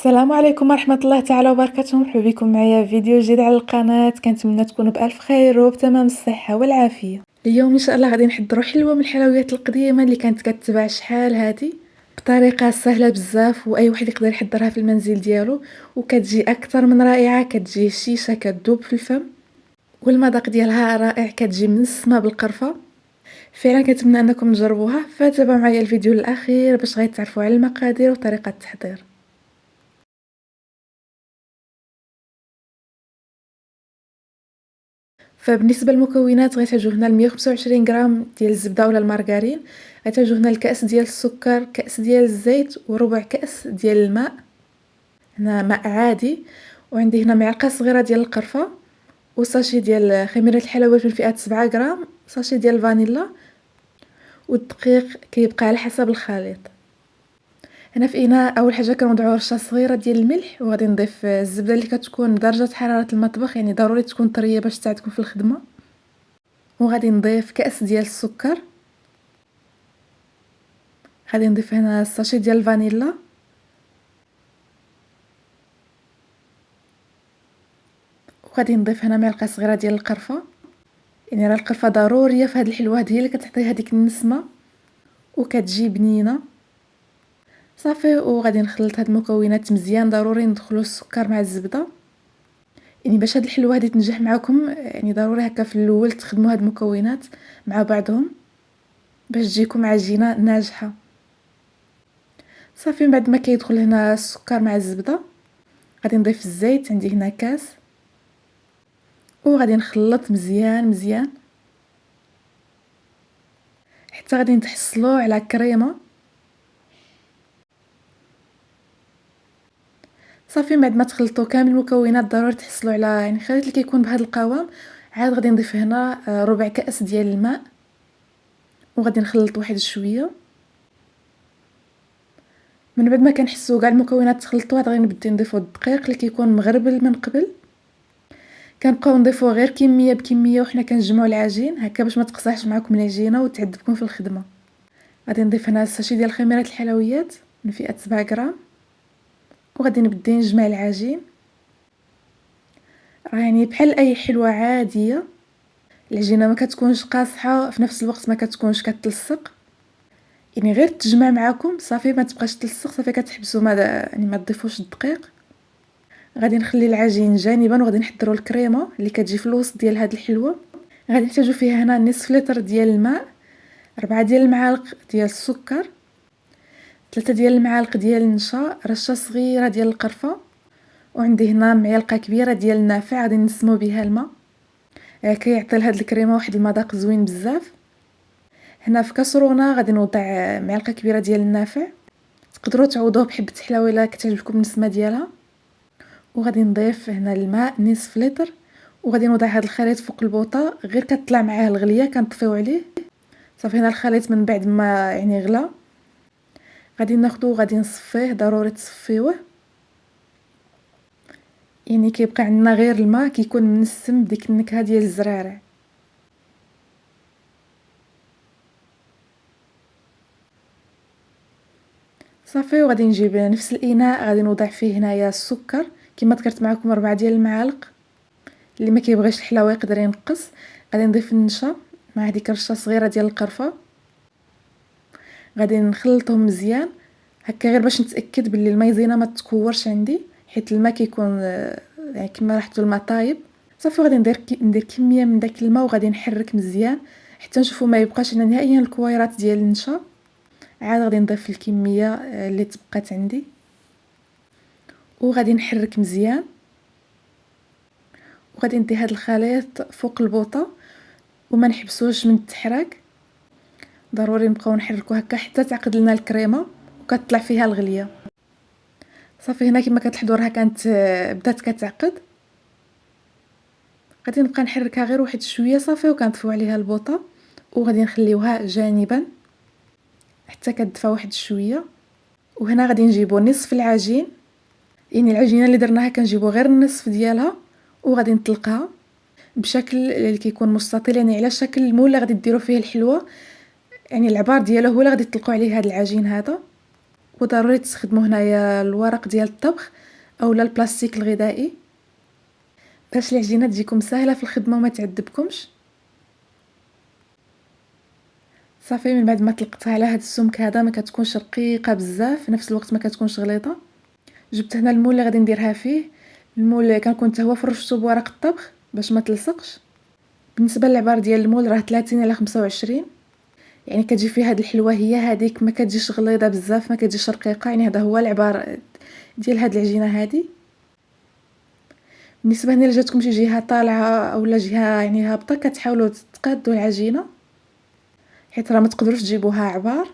السلام عليكم ورحمة الله تعالى وبركاته. مرحبا بكم معايا فيديو جديد على القناة. كنتمنى تكونوا بألف خير وبتمام الصحة والعافية. اليوم ان شاء الله غادي نحضروا حلوة من الحلويات القديمة اللي كانت كتباع شحال هادي بطريقة سهلة بزاف، واي واحد يقدر يحضرها في المنزل ديالو، وكتجي اكثر من رائعة. كتجي هشيشة كتذوب في الفم، والمذاق ديالها رائع، كتجي منسمة بالقرفة. فعلا كنتمنى انكم تجربوها، فتابعوا معايا الفيديو الاخير باش غادي تعرفوا على المقادير وطريقة التحضير. فبالنسبه للمكونات غيحتاجوا هنا 125 غرام ديال الزبده ولا المارغرين، غيحتاجوا هنا الكاس ديال السكر، كاس ديال الزيت، وربع كاس ديال الماء، هنا ماء عادي، وعندي هنا معلقه صغيره ديال القرفه، وساشي ديال خميره الحلويات من فئه 7 غرام، ساشي ديال الفانيلا، والدقيق كيبقى على حسب الخليط. هنا في اناء اول حاجه كنوضعوا رشه صغيره ديال الملح، وغادي نضيف الزبده اللي كتكون بدرجه حراره المطبخ، يعني ضروري تكون طريه باش تساعدكم في الخدمه. وغادي نضيف كاس ديال السكر، غادي نضيف هنا الساشي ديال الفانيلا، وغادي نضيف هنا معلقه صغيره ديال القرفه. يعني راه القرفه ضروريه في هذه الحلوه، هذه هي اللي كتعطي هذيك النسمه وكتجي بنينه. صافي، وغادي نخلط هاد المكونات مزيان. ضروري ندخلوا السكر مع الزبده، يعني باش هاد الحلوه هذه تنجح معكم، يعني ضروري هكا في الاول تخدموا هاد المكونات مع بعضهم باش تجيكم عجينه ناجحه. صافي، من بعد ما كيدخل هنا السكر مع الزبده غادي نضيف الزيت، عندي هنا كاس، وغادي نخلط مزيان مزيان حتى غادي نتحصلوا على كريمه. صافي، بعد ما تخلطوا كامل المكونات ضروري تحصلوا على يعني خليط اللي كيكون بهذا القوام. عاد غادي نضيف هنا ربع كاس ديال الماء، وغادي نخلط واحد شويه. من بعد ما كنحسوا كاع المكونات تخلطوا، غادي نبدا نضيفوا الدقيق اللي كيكون مغربل من قبل. كنبقاو نضيفوا غير كميه بكميه وحنا كنجمعوا العجين هكا باش ما تقصحش معكم العجينه وتعذبكم في الخدمه. غادي نضيف هنا الساشي ديال خميره الحلويات من فئه 7 غرام، وغادي نبدا نجمع العجين. يعني بحال اي حلوه عاديه، العجينه ما كتكونش قاصحه في نفس الوقت ما كتكونش كتلصق، يعني غير تجمع معاكم صافي ما تبقاش تلصق. صافي كتحبسوا ما يعني ما تضيفوش الدقيق. غادي نخلي العجين جانبا، وغادي نحضروا الكريمه اللي كتجي في الوسط ديال هذه الحلوه. غادي نحتاجوا فيها هنا نصف لتر ديال الماء، 4 ديال المعالق ديال السكر، 3 ديال المعالق ديال النشا، رشه صغيره ديال القرفه، وعندي هنا معلقه كبيره ديال النافع غادي نسمو بها الماء. كيعطي لهاد الكريمه واحد المذاق زوين بزاف. هنا في كاسرونه غادي نوضع معلقه كبيره ديال النافع، تقدروا تعوضوه بحبه حلاوه الا كتعجبكم النسمه ديالها. وغادي نضيف هنا الماء نصف لتر، وغادي نوضع هذا الخليط فوق البوطه. غير كطلع معاه الغليه كنطفيو عليه. صافي، هنا الخليط من بعد ما يعني غلا غادي ناخذو وغادي نصفيه. ضروري تصفيوه، يعني كيبقى عندنا غير الماء كيكون منسم بديك النكهه ديال الزرارع. صافي، وغادي نجيب نفس الاناء غادي نوضع فيه هنايا السكر كما ذكرت معكم 4 ديال المعالق. اللي ما كيبغيش الحلاوه يقدر ينقص. غادي نضيف النشا مع هذيك رشه صغيره ديال القرفه. غادي نخلطهم مزيان هكا غير باش نتاكد باللي المايزينا ما تكورش عندي، حيت الماء كيكون يعني كما ريحتو الماء طايب. صافي، غادي ندير كميه من داك الماء وغادي نحرك مزيان حتى نشوفوا ما يبقاش لنا نهائيا الكويرات ديال النشا. عاد غادي نضيف الكميه اللي تبقات عندي، وغادي نحرك مزيان. وغادي ندي هذا الخليط فوق البوطه وما نحبسوش من التحراك. ضروري نبقاو نحركو هكا حتى تعقد لنا الكريمه وكتطلع فيها الغليه. صافي، هنا كما كتلاحظوا راها كانت بدات كتعقد. غادي نبقى نحركها غير واحد شويه. صافي، وكنطفيو عليها البوطه وغادي نخليوها جانبا حتى كتدفى واحد شويه. وهنا غادي نجيبو نصف العجين، يعني العجينه اللي درناها كنجيبو غير النصف ديالها، وغادي نطلقها بشكل اللي كيكون مستطيل، يعني على شكل المول اللي غادي ديروا فيه الحلوه. يعني العبار ديالو هو اللي غادي تطلقوا عليه هذا العجين هذا. وضروري تستخدموا هنايا الورق ديال الطبخ اولا البلاستيك الغذائي باش العجينه تجيكم سهله في الخدمه وما تعذبكمش. صافي من بعد ما طلقتها على هذا السمك هذا ما كتكونش رقيقه بزاف في نفس الوقت ما كتكونش غليظه. جبت هنا المول اللي غادي نديرها فيه. المول كنكون حتى هو فرشته بورق الطبخ باش ما تلصقش. بالنسبه للعبار ديال المول راه 30 على 25، يعني كتجي فيه هاد الحلوه هي هذيك، ما كتجيش غليظه بزاف ما كتجيش رقيقه، يعني هذا هو العبار ديال هاد العجينه هذه. بالنسبه هنا جاتكم شي جهه طالعه اولا جهه يعني هابطه كتحاولوا تقادوا العجينه حيت راه ما تقدروش تجيبوها عبار.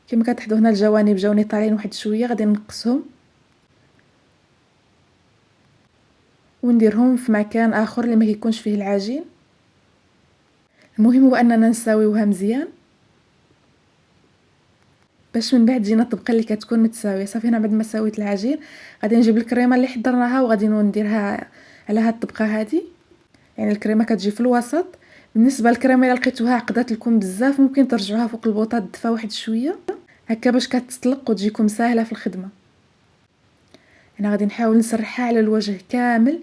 كما كتلاحظوا هنا الجوانب جاوني طالعين واحد شويه، غادي نقصهم ونديرهم في مكان اخر اللي ما يكونش فيه العجين. المهم هو اننا نساويوها مزيان باش من بعد تجينا الطبقه اللي كتكون متساويه. صافي هنا بعد ما سويت العجين غادي نجيب الكريمه اللي حضرناها وغادي نديرها على هاد الطبقه هذه، يعني الكريمه كتجي في الوسط. بالنسبه للكريمه الا لقيتوها عقدات لكم بزاف ممكن ترجعوها فوق البوطه تدفى واحد شويه هكا باش كتطلق وتجيكم سهله في الخدمه. انا غادي نحاول نسرحها على الوجه كامل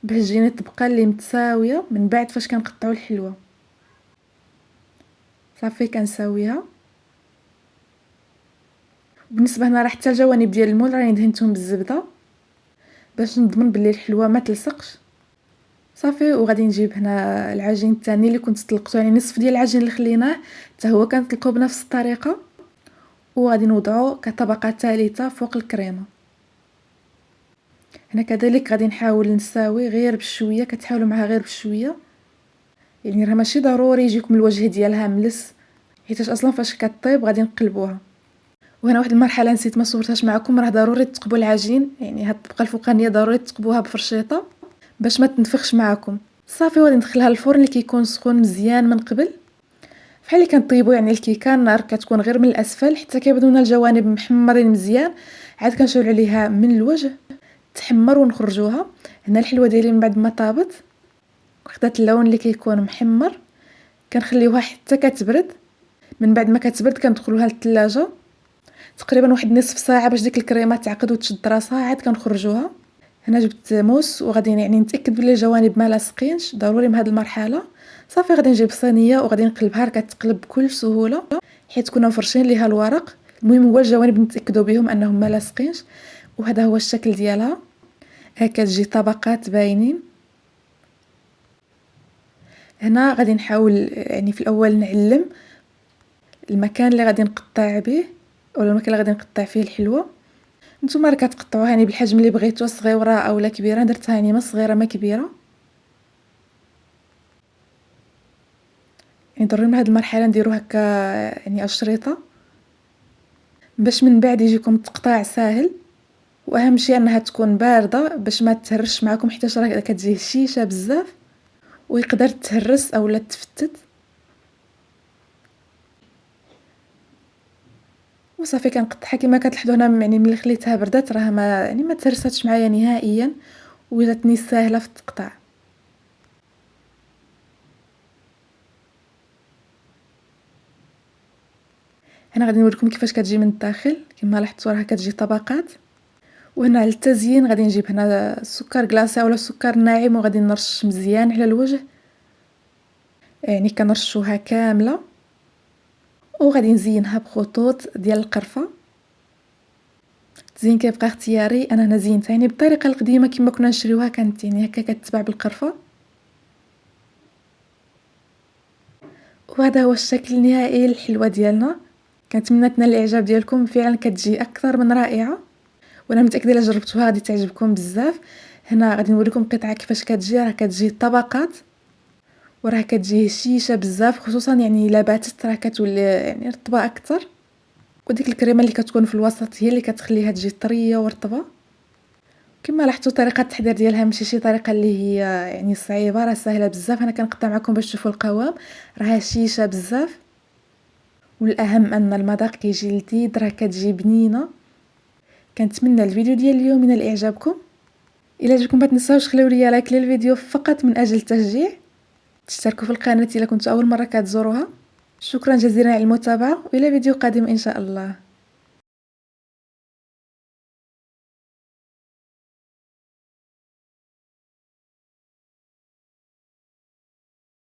باش تجيني الطبقه اللي متساويه من بعد فاش كنقطعوا الحلوه. صافي كنساويها. بالنسبه هنا راه حتى الجوانب ديال المول راني دهنتهم بالزبده باش نضمن بلي الحلوه ما تلصقش. صافي وغادي نجيب هنا العجين الثاني اللي كنت طلقته، يعني نصف ديال العجين اللي خليناه حتى هو كنطلقوه بنفس الطريقه وغادي نوضعه كطبقه ثالثه فوق الكريمه. هنا كذلك غادي نحاول نساوي غير بشويه، كتحاولوا معها غير بشويه، يعني راه ماشي ضروري يجيكم الوجه ديالها ملس حيت اصلا فاش كطيب غادي نقلبوها. وهنا واحد المرحله نسيت ما صورتهاش معكم، راه ضروري تقبوا العجين، يعني هاد الطبقه الفوقانيه ضروري تقبوها بفرشيطه باش ما تنفخش معكم. صافي وغادي ندخلها الفرن اللي كيكون سخون مزيان من قبل بحال اللي كنطيبوا يعني الكيكه. النار كتكون غير من الاسفل حتى كيبداو لنا الجوانب محمرين مزيان، عاد كنشعل عليها من الوجه تحمر ونخرجوها. هنا الحلوه ديالي من بعد ما طابت وخدات اللون اللي كيكون محمر كنخليوها حتى كتبرد. من بعد ما كتبرد كندخلوها للثلاجه تقريبا واحد نصف ساعه باش ديك الكريمه تعقد وتشد راسها، عاد كنخرجوها. هنا جبت موس وغادي يعني نتاكد بلي الجوانب ما لاصقينش، ضروري من هذه المرحله. صافي غادي نجيب صينيه وغادي نقلبها، كتقلب بكل سهوله حيت كنا مفرشين ليها الورق. المهم هو الجوانب نتاكدوا بهم انهم ما لاصقينش. وهذا هو الشكل ديالها، هكا تجي طبقات باينين. هنا غادي نحاول يعني في الاول نعلم المكان اللي غادي نقطع به ولا المكان اللي غادي نقطع فيه الحلوه. نتوما راه كتقطعوها يعني بالحجم اللي بغيتو، صغيره اولا كبيره. درتها يعني ما صغيره ما كبيره، يعني ضروري من هذه المرحله نديرو هكا يعني اشرطه باش من بعد يجيكم التقطاع ساهل. واهم شيء انها تكون بارده باش ما تهرش معكم حيت راه كتجي هشيشه بزاف ويقدر تهرس اولا تفتت. وصافي كنقطعها كما كتلاحظوا هنا، يعني ملي خليتها بردات راه ما يعني ما تهرستش معايا نهائيا وجاتني ساهله في التقطاع. هنا غادي نوريكم كيفاش كتجي من الداخل. كما لاحظتوا راه كتجي طبقات. وهنا على التزيين غادي نجيب هنا السكر كلاصي اولا السكر ناعم وغادي نرش مزيان على الوجه، يعني كنرشوها كامله وغادي نزينها بخطوط ديال القرفه. التزيين كيبقى اختياري، انا هنا زينتها يعني بالطريقه القديمه كما كنا نشريوها، كانت يعني هكا كتباع بالقرفه. وهذا هو الشكل النهائي للحلوه ديالنا. كنتمنى تنال الاعجاب ديالكم، فعلا كتجي اكثر من رائعه وانا متاكده الا جربتوها غادي تعجبكم بزاف. هنا غادي نوريكم قطعه كيفاش كتجي، راه كتجي طبقات وراه كتجي هشيشه بزاف، خصوصا يعني الا باتت راه كتولي يعني رطبه اكثر. وديك الكريمه اللي كتكون في الوسط هي اللي كتخليها تجي طريه ورطبه. كما لاحظتوا طريقه التحضير ديالها ماشي شي طريقه اللي هي يعني صعيبه، راه سهله بزاف. انا كنقطع معكم باش تشوفوا القوام، راه هشيشه بزاف. والاهم ان المذاق كيجي لذيذ، راه كتجي بنينه. كنتمنى الفيديو ديال اليوم ينال اعجابكم. الا عجبكم ما تنساوش خليو لي لايك للفيديو فقط من اجل التشجيع. تشتركوا في القناه الا كنتوا اول مره كتزوروها. شكرًا جزيلًا على المتابعة، وإلى فيديو قادم إن شاء الله.